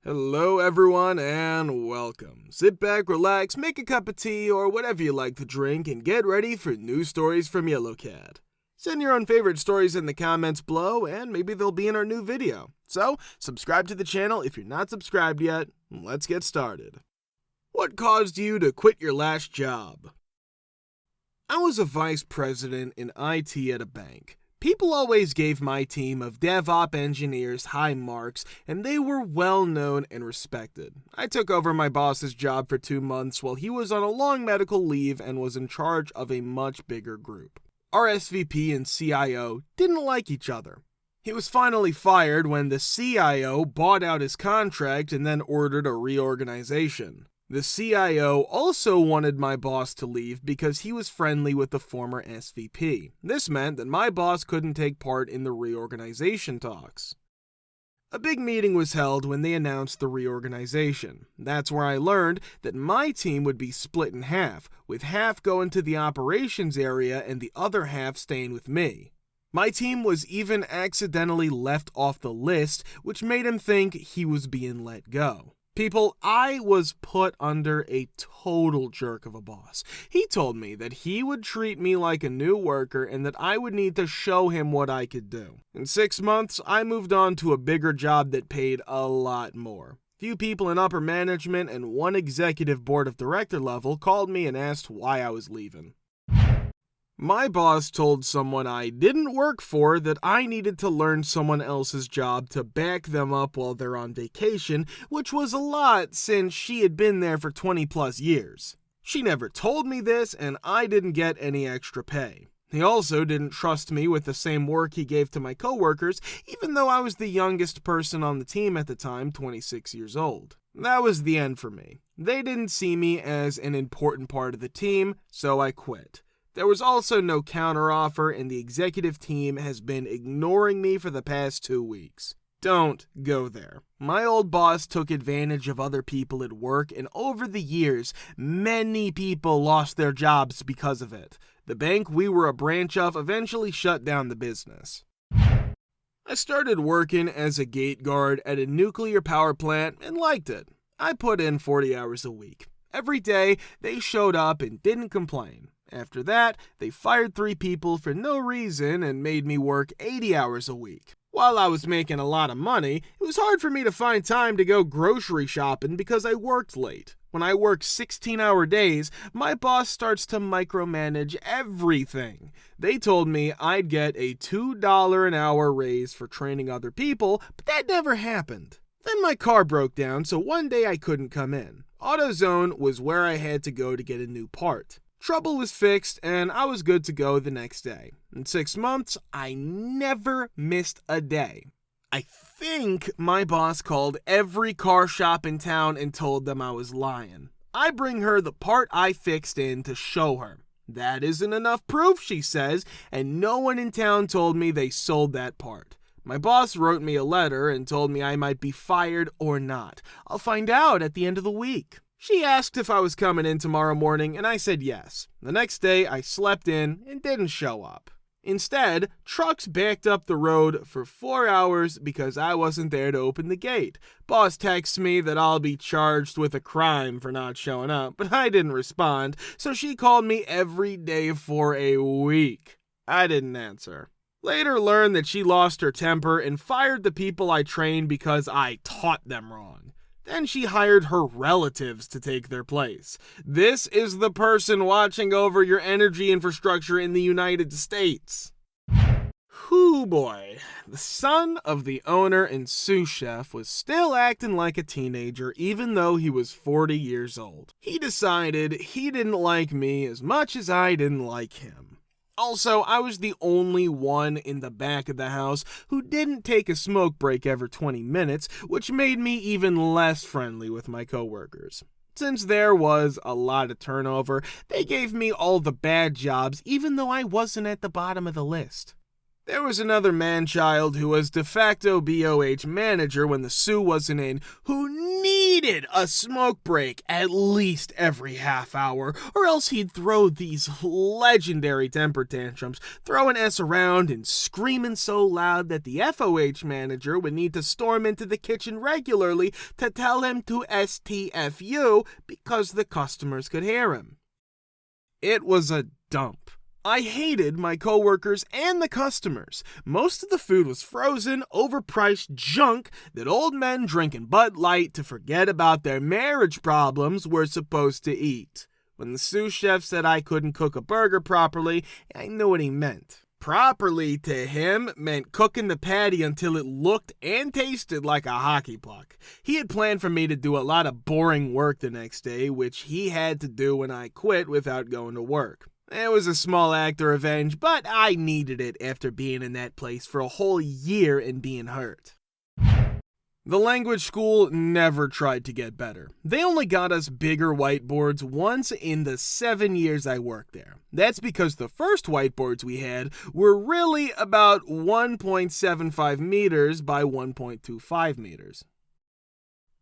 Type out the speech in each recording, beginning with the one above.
Hello everyone and welcome. Sit back, relax, make a cup of tea or whatever you like to drink and get ready for new stories from Yellow Cat. Send your own favorite stories in the comments below and maybe they'll be in our new video. So, subscribe to the channel if you're not subscribed yet. Let's get started. What caused you to quit your last job? I was a vice president in IT at a bank. People always gave my team of DevOps engineers high marks, and they were well known and respected. I took over my boss's job for 2 months while he was on a long medical leave and was in charge of a much bigger group. Our SVP and CIO didn't like each other. He was finally fired when the CIO bought out his contract and then ordered a reorganization. The CIO also wanted my boss to leave because he was friendly with the former SVP. This meant that my boss couldn't take part in the reorganization talks. A big meeting was held when they announced the reorganization. That's where I learned that my team would be split in half, with half going to the operations area and the other half staying with me. My team was even accidentally left off the list, which made him think he was being let go. People, I was put under a total jerk of a boss. He told me that he would treat me like a new worker and that I would need to show him what I could do. In 6 months, I moved on to a bigger job that paid a lot more. Few people in upper management and one executive board of director level called me and asked why I was leaving. My boss told someone I didn't work for that I needed to learn someone else's job to back them up while they're on vacation, which was a lot since she had been there for 20 plus years. She never told me this and I didn't get any extra pay. He also didn't trust me with the same work he gave to my coworkers, even though I was the youngest person on the team at the time, 26 years old. That was the end for me. They didn't see me as an important part of the team, so I quit. There was also no counteroffer, and the executive team has been ignoring me for the past 2 weeks. Don't go there. My old boss took advantage of other people at work, and over the years, many people lost their jobs because of it. The bank we were a branch of eventually shut down the business. I started working as a gate guard at a nuclear power plant and liked it. I put in 40 hours a week. Every day, they showed up and didn't complain. After that, they fired 3 people for no reason and made me work 80 hours a week. While I was making a lot of money, it was hard for me to find time to go grocery shopping because I worked late. When I work 16-hour days, my boss starts to micromanage everything. They told me I'd get a $2 an hour raise for training other people, but that never happened. Then my car broke down, so one day I couldn't come in. AutoZone was where I had to go to get a new part. Trouble was fixed, and I was good to go the next day. In 6 months, I never missed a day. I think my boss called every car shop in town and told them I was lying. I bring her the part I fixed in to show her. That isn't enough proof, she says, and no one in town told me they sold that part. My boss wrote me a letter and told me I might be fired or not. I'll find out at the end of the week. She asked if I was coming in tomorrow morning, and I said yes. The next day, I slept in and didn't show up. Instead, trucks backed up the road for 4 hours because I wasn't there to open the gate. Boss texts me that I'll be charged with a crime for not showing up, but I didn't respond, so she called me every day for a week. I didn't answer. Later learned that she lost her temper and fired the people I trained because I taught them wrong. Then she hired her relatives to take their place. This is the person watching over your energy infrastructure in the United States. Hoo boy. The son of the owner and sous chef was still acting like a teenager even though he was 40 years old. He decided he didn't like me as much as I didn't like him. Also, I was the only one in the back of the house who didn't take a smoke break every 20 minutes, which made me even less friendly with my coworkers. Since there was a lot of turnover, they gave me all the bad jobs even though I wasn't at the bottom of the list. There was another man-child who was de facto BOH manager when the Sioux wasn't in, who needed a smoke break at least every half hour, or else he'd throw these legendary temper tantrums, throwing S around and screaming so loud that the FOH manager would need to storm into the kitchen regularly to tell him to STFU because the customers could hear him. It was a dump. I hated my coworkers and the customers. Most of the food was frozen, overpriced junk that old men drinking Bud Light to forget about their marriage problems were supposed to eat. When the sous chef said I couldn't cook a burger properly, I knew what he meant. Properly to him meant cooking the patty until it looked and tasted like a hockey puck. He had planned for me to do a lot of boring work the next day, which he had to do when I quit without going to work. It was a small act of revenge, but I needed it after being in that place for a whole year and being hurt. The language school never tried to get better. They only got us bigger whiteboards once in the 7 years I worked there. That's because the first whiteboards we had were really about 1.75 meters by 1.25 meters.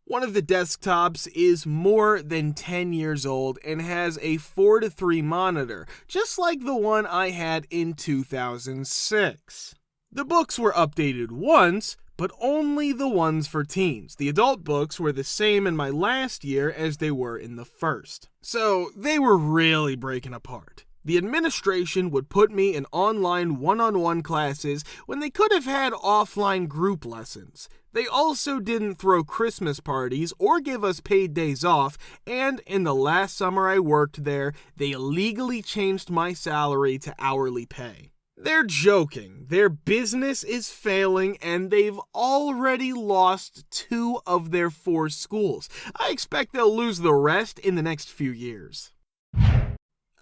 One of the desktops is more than 10 years old and has a 4:3 monitor, just like the one I had in 2006. The books were updated once, but only the ones for teens. The adult books were the same in my last year as they were in the first. So they were really breaking apart. The administration would put me in online one-on-one classes when they could have had offline group lessons. They also didn't throw Christmas parties or give us paid days off, and in the last summer I worked there, they illegally changed my salary to hourly pay. They're joking. Their business is failing, and they've already lost 2 of their 4 schools. I expect they'll lose the rest in the next few years.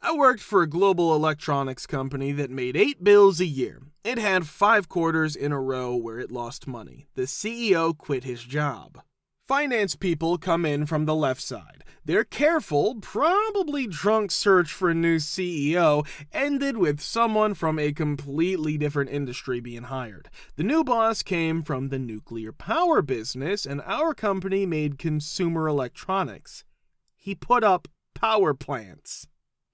I worked for a global electronics company that made 8 bills a year. It had 5 quarters in a row where it lost money. The CEO quit his job. Finance people come in from the left side. Their careful, probably drunk search for a new CEO ended with someone from a completely different industry being hired. The new boss came from the nuclear power business, and our company made consumer electronics. He put up power plants.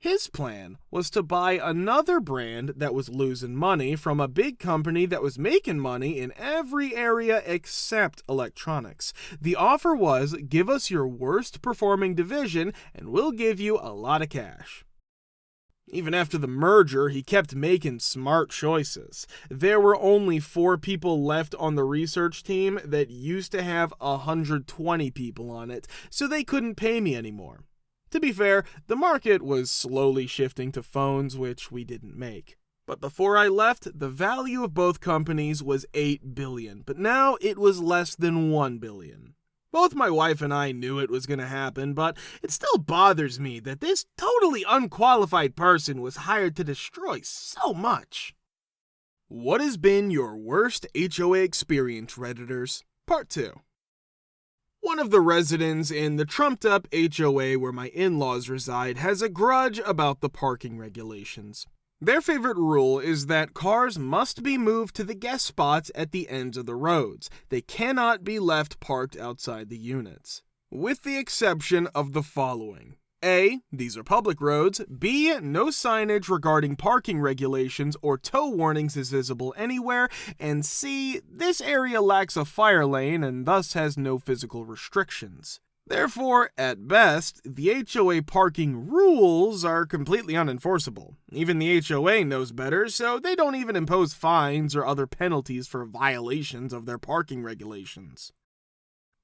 His plan was to buy another brand that was losing money from a big company that was making money in every area except electronics. The offer was, give us your worst performing division and we'll give you a lot of cash. Even after the merger, he kept making smart choices. There were only 4 people left on the research team that used to have 120 people on it, so they couldn't pay me anymore. To be fair, the market was slowly shifting to phones, which we didn't make. But before I left, the value of both companies was $8 billion, but now it was less than $1 billion. Both my wife and I knew it was going to happen, but it still bothers me that this totally unqualified person was hired to destroy so much. What has been your worst HOA experience, Redditors? Part 2. One of the residents in the trumped-up HOA where my in-laws reside has a grudge about the parking regulations. Their favorite rule is that cars must be moved to the guest spots at the ends of the roads. They cannot be left parked outside the units. With the exception of the following. A. These are public roads. B. No signage regarding parking regulations or tow warnings is visible anywhere. And C. This area lacks a fire lane and thus has no physical restrictions. Therefore, at best, the HOA parking rules are completely unenforceable. Even the HOA knows better, so they don't even impose fines or other penalties for violations of their parking regulations.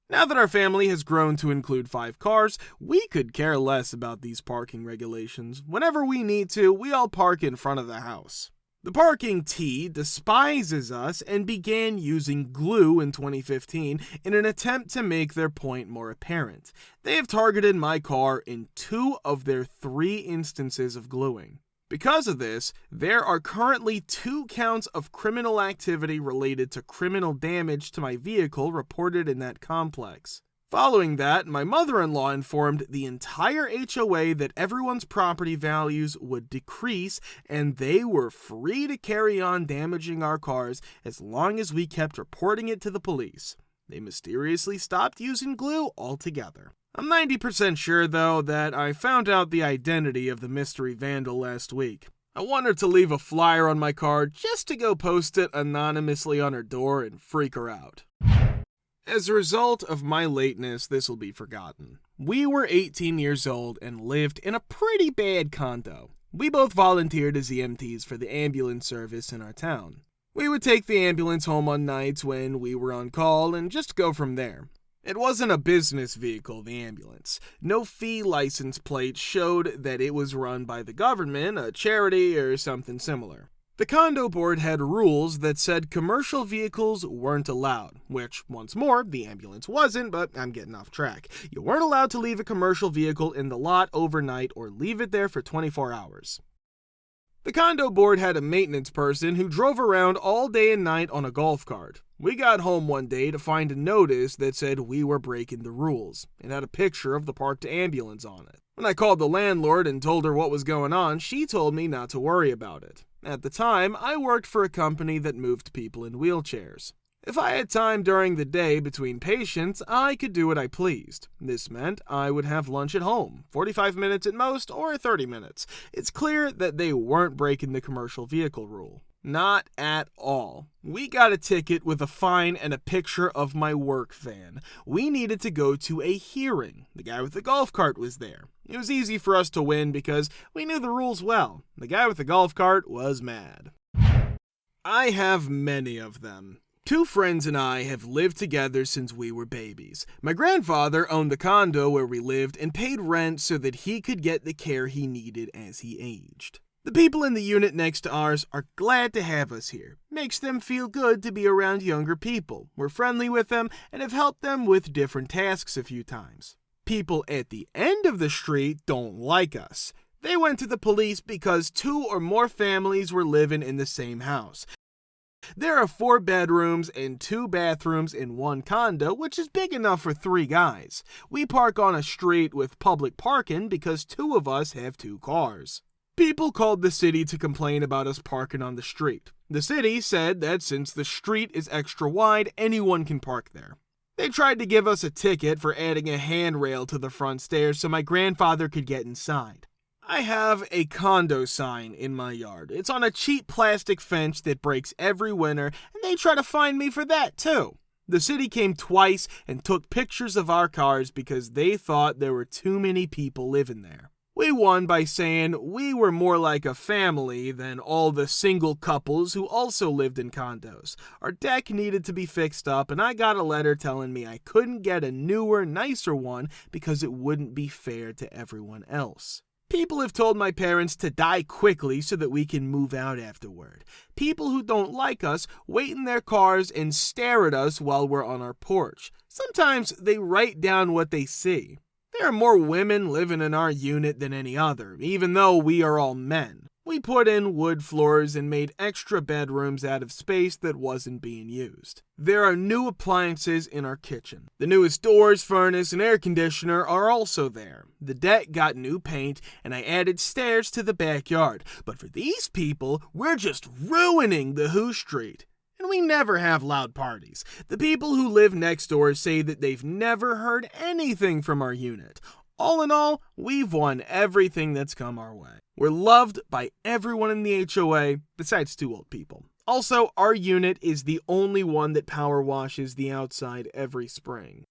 Now that our family has grown to include 5 cars, we could care less about these parking regulations. Whenever we need to, we all park in front of the house. The parking T despises us and began using glue in 2015 in an attempt to make their point more apparent. They have targeted my car in 2 of their 3 instances of gluing. Because of this, there are currently 2 counts of criminal activity related to criminal damage to my vehicle reported in that complex. Following that, my mother-in-law informed the entire HOA that everyone's property values would decrease and they were free to carry on damaging our cars as long as we kept reporting it to the police. They mysteriously stopped using glue altogether. I'm 90% sure, though, that I found out the identity of the mystery vandal last week. I want her to leave a flyer on my car just to go post it anonymously on her door and freak her out. As a result of my lateness, this will be forgotten. We were 18 years old and lived in a pretty bad condo. We both volunteered as EMTs for the ambulance service in our town. We would take the ambulance home on nights when we were on call and just go from there. It wasn't a business vehicle, the ambulance. No fee license plate showed that it was run by the government, a charity, or something similar. The condo board had rules that said commercial vehicles weren't allowed, which, once more, the ambulance wasn't, but I'm getting off track. You weren't allowed to leave a commercial vehicle in the lot overnight or leave it there for 24 hours. The condo board had a maintenance person who drove around all day and night on a golf cart. We got home one day to find a notice that said we were breaking the rules. It had a picture of the parked ambulance on it. When I called the landlord and told her what was going on, she told me not to worry about it. At the time, I worked for a company that moved people in wheelchairs. If I had time during the day between patients, I could do what I pleased. This meant I would have lunch at home, 45 minutes at most, or 30 minutes. It's clear that they weren't breaking the commercial vehicle rule. Not at all. We got a ticket with a fine and a picture of my work van. We needed to go to a hearing. The guy with the golf cart was there. It was easy for us to win because we knew the rules well. The guy with the golf cart was mad. I have many of them. 2 friends and I have lived together since we were babies. My grandfather owned the condo where we lived and paid rent so that he could get the care he needed as he aged. The people in the unit next to ours are glad to have us here. Makes them feel good to be around younger people. We're friendly with them and have helped them with different tasks a few times. People at the end of the street don't like us. They went to the police because 2 or more families were living in the same house. There are 4 bedrooms and 2 bathrooms in one condo, which is big enough for 3 guys. We park on a street with public parking because 2 of us have 2 cars. People called the city to complain about us parking on the street. The city said that since the street is extra wide, anyone can park there. They tried to give us a ticket for adding a handrail to the front stairs so my grandfather could get inside. I have a condo sign in my yard. It's on a cheap plastic fence that breaks every winter, and they try to fine me for that too. The city came twice and took pictures of our cars because they thought there were too many people living there. We won by saying we were more like a family than all the single couples who also lived in condos. Our deck needed to be fixed up, and I got a letter telling me I couldn't get a newer, nicer one because it wouldn't be fair to everyone else. People have told my parents to die quickly so that we can move out afterward. People who don't like us wait in their cars and stare at us while we're on our porch. Sometimes they write down what they see. There are more women living in our unit than any other, even though we are all men. We put in wood floors and made extra bedrooms out of space that wasn't being used. There are new appliances in our kitchen. The newest doors, furnace, and air conditioner are also there. The deck got new paint, and I added stairs to the backyard. But for these people, we're just ruining the Who Street. And we never have loud parties. The people who live next door say that they've never heard anything from our unit. All in all, we've won everything that's come our way. We're loved by everyone in the HOA, besides 2 old people. Also, our unit is the only one that power washes the outside every spring.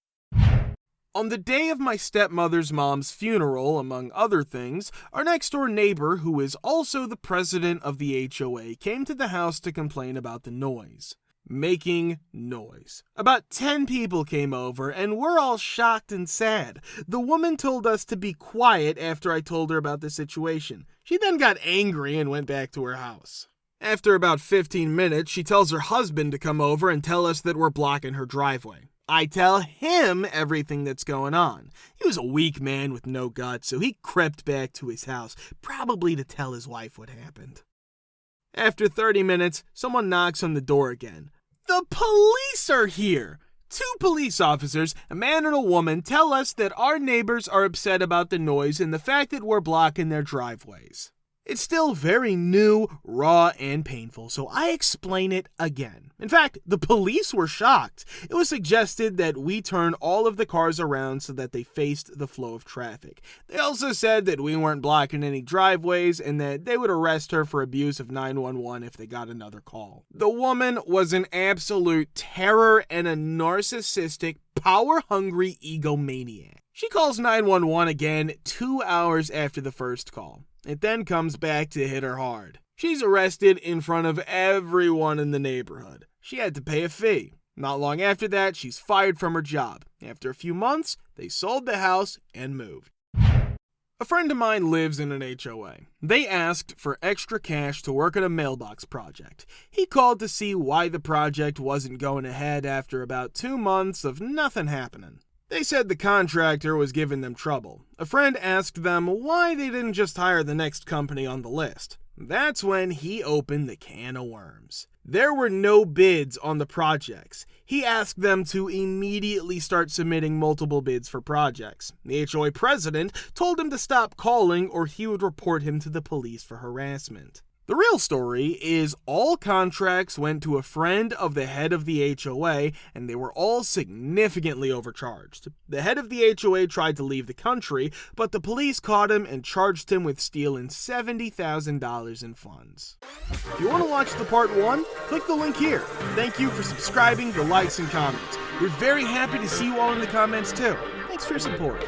On the day of my stepmother's mom's funeral, among other things, our next-door neighbor, who is also the president of the HOA, came to the house to complain about the noise. Making noise. About 10 people came over, and we're all shocked and sad. The woman told us to be quiet after I told her about the situation. She then got angry and went back to her house. After about 15 minutes, she tells her husband to come over and tell us that we're blocking her driveway. I tell him everything that's going on. He was a weak man with no guts, so he crept back to his house, probably to tell his wife what happened. After 30 minutes, someone knocks on the door again. The police are here! Two police officers, a man and a woman, tell us that our neighbors are upset about the noise and the fact that we're blocking their driveways. It's still very new, raw, and painful, so I explain it again. In fact, the police were shocked. It was suggested that we turn all of the cars around so that they faced the flow of traffic. They also said that we weren't blocking any driveways and that they would arrest her for abuse of 911 if they got another call. The woman was an absolute terror and a narcissistic, power-hungry egomaniac. She calls 911 again 2 hours after the first call. It then comes back to hit her hard. She's arrested in front of everyone in the neighborhood. She had to pay a fee. Not long after that, she's fired from her job. After a few months, they sold the house and moved. A friend of mine lives in an HOA. They asked for extra cash to work on a mailbox project. He called to see why the project wasn't going ahead after about 2 months of nothing happening. They said the contractor was giving them trouble. A friend asked them why they didn't just hire the next company on the list. That's when he opened the can of worms. There were no bids on the projects. He asked them to immediately start submitting multiple bids for projects. The HOA president told him to stop calling or he would report him to the police for harassment. The real story is all contracts went to a friend of the head of the HOA, and they were all significantly overcharged. The head of the HOA tried to leave the country, but the police caught him and charged him with stealing $70,000 in funds. If you want to watch the part 1, click the link here. Thank you for subscribing, the likes, and comments. We're very happy to see you all in the comments too. Thanks for your support.